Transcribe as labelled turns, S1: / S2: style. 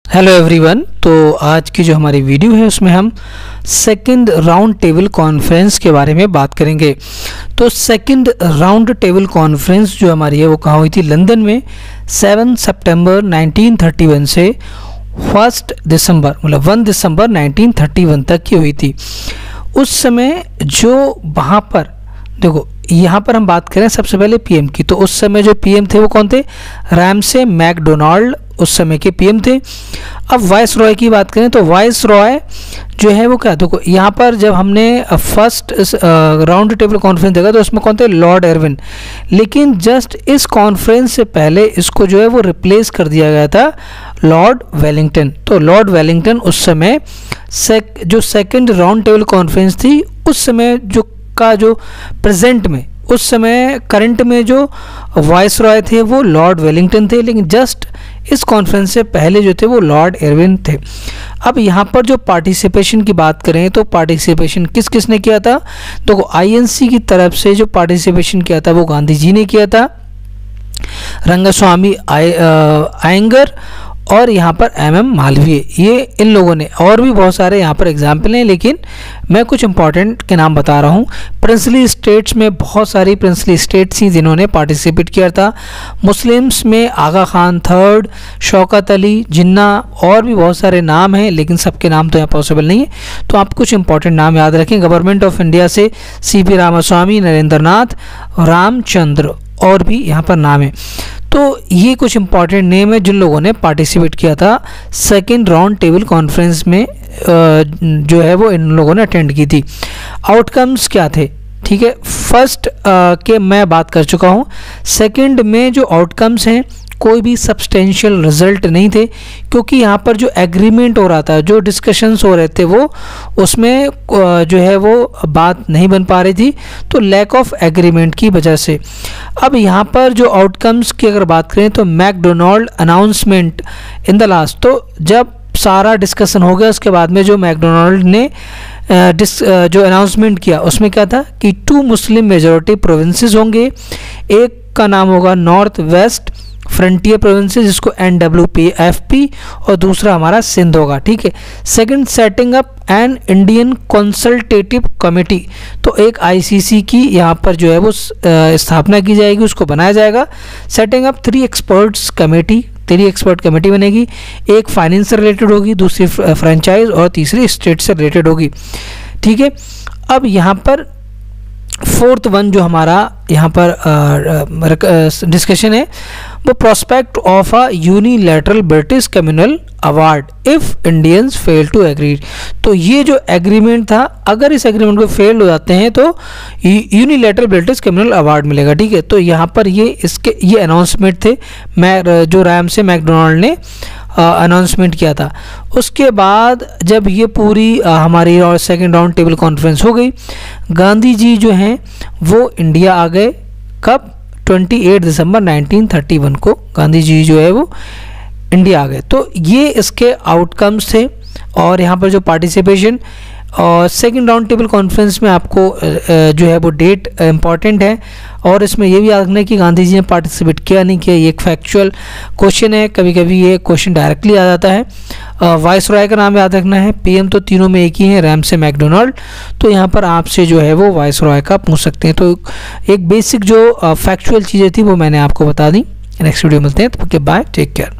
S1: Hello everyone. तो आज की जो हमारी वीडियो है उसमें हम सेकंड राउंड टेबल कॉन्फ्रेंस के बारे में बात करेंगे। तो सेकंड राउंड टेबल कॉन्फ्रेंस जो हमारी है वो कहाँ हुई थी? लंदन में 7 सितंबर 1931 से 1 दिसंबर मतलब 1 दिसंबर 1931 तक की हुई थी। उस समय जो वहाँ पर देखो, यहाँ पर हम बात करें सबसे पहले पीएम की। तो उस समय जो पीएम थे वो कौन थे? रैमसे मैकडोनाल्ड उस समय के पीएम थे। अब वाइस रॉय की बात करें तो वाइस रॉय जो है वो क्या, देखो यहाँ पर जब हमने फर्स्ट राउंड टेबल कॉन्फ्रेंस देखा तो उसमें कौन थे? Lord Irwin. लेकिन जस्ट इस कॉन्फ्रेंस से पहले इसको जो है वो रिप्लेस कर दिया गया था लॉर्ड वेलिंगटन। तो लॉर्ड वेलिंगटन उस समय जो सेकंड राउंड टेबल कॉन्फ्रेंस थी उस समय जो प्रेजेंट में उस समय करंट में जो वाइस रॉय थे वो लॉर्ड वेलिंगटन थे, लेकिन जस्ट इस कॉन्फ्रेंस से पहले जो थे वो लॉर्ड इरविन थे। अब यहाँ पर जो पार्टिसिपेशन की बात करें तो पार्टिसिपेशन किस किस ने किया था? तो आईएनसी की तरफ से जो पार्टिसिपेशन किया था वो गांधी जी ने किया था, रंगास्वामी अयंगर और यहाँ पर एमएम मालवीय, ये इन लोगों ने। और भी बहुत सारे यहाँ पर एग्जाम्पल हैं, लेकिन मैं कुछ इंपॉर्टेंट के नाम बता रहा हूँ। प्रिंसली स्टेट्स में बहुत सारी प्रिंसली स्टेट्स थी जिन्होंने पार्टिसिपेट किया था। मुस्लिम्स में आगा खान थर्ड, शौकत अली जिन्ना, और भी बहुत सारे नाम हैं, लेकिन सबके नाम तो यहाँ पॉसिबल नहीं है। तो आप कुछ इंपॉर्टेंट नाम याद रखें। गवर्नमेंट ऑफ इंडिया से सीपी रामास्वामी, नरेंद्र नाथ, रामचंद्र, और भी यहाँ पर नाम है। तो ये कुछ इंपॉर्टेंट नेम है जिन लोगों ने पार्टिसिपेट किया था सेकंड राउंड टेबल कॉन्फ्रेंस में, जो है वो इन लोगों ने अटेंड की थी। आउटकम्स क्या थे? ठीक है, फर्स्ट के मैं बात कर चुका हूँ। सेकंड में जो आउटकम्स हैं कोई भी सब्सटेंशियल रिजल्ट नहीं थे, क्योंकि यहाँ पर जो एग्रीमेंट हो रहा था, जो डिस्कशंस हो रहे थे, वो उसमें जो है वो बात नहीं बन पा रही थी, तो लैक ऑफ एग्रीमेंट की वजह से। अब यहाँ पर जो आउटकम्स की अगर बात करें तो MacDonald announcement in the last, तो जब सारा डिस्कशन हो गया उसके बाद में जो मैकडोनाल्ड ने जो अनाउंसमेंट किया उसमें क्या था कि 2 मुस्लिम मेजॉरिटी प्रोविंसेस होंगे। एक का नाम होगा नॉर्थ वेस्ट फ्रंटियर प्रोविंसेस जिसको NWPFP, और दूसरा हमारा सिंध होगा। ठीक है। Second, setting up an Indian consultative committee, तो एक ICC की यहाँ पर जो है वो स्थापना की जाएगी, उसको बनाया जाएगा। Setting up 3 experts committee, 3 expert committee बनेगी। एक फाइनेंस से रिलेटेड होगी, दूसरी फ्रेंचाइज, और तीसरी स्टेट से रिलेटेड होगी। ठीक है। अब यहाँ पर फोर्थ वन जो हमारा यहाँ पर डिस्कशन है वो prospect of a unilateral British communal award if Indians fail to agree. तो ये जो एग्रीमेंट था, अगर इस एग्रीमेंट को फेल हो जाते हैं तो यूनिलैटरल ब्रिटिश कम्युनल अवार्ड मिलेगा। ठीक है। तो यहाँ पर ये अनाउंसमेंट थे जो रैमसे मैकडोनाल्ड ने अनाउंसमेंट किया था। उसके बाद जब ये पूरी हमारी सेकंड राउंड टेबल कॉन्फ्रेंस हो गई, गांधी जी जो हैं वो इंडिया आ गए। कब? 28 दिसंबर 1931 को गांधी जी जो है वो इंडिया आ गए। तो ये इसके आउटकम्स थे। और यहाँ पर जो पार्टिसिपेशन और सेकंड राउंड टेबल कॉन्फ्रेंस में आपको जो है वो डेट इम्पॉर्टेंट है, और इसमें ये भी याद रखना है कि गांधी जी ने पार्टिसिपेट किया नहीं किया, ये एक फैक्चुअल क्वेश्चन है। कभी कभी ये क्वेश्चन डायरेक्टली आ जाता है। वाइस रॉय का नाम याद रखना है। पीएम तो तीनों में एक ही है, रैमसे मैकडोनाल्ड। तो यहाँ पर आपसे जो है वो वाइस रॉय का पूछ सकते हैं। तो एक बेसिक जो फैक्चुअल चीज़ें थी वो मैंने आपको बता दी। नेक्स्ट वीडियो मिलते हैं, तो बाय, टेक केयर।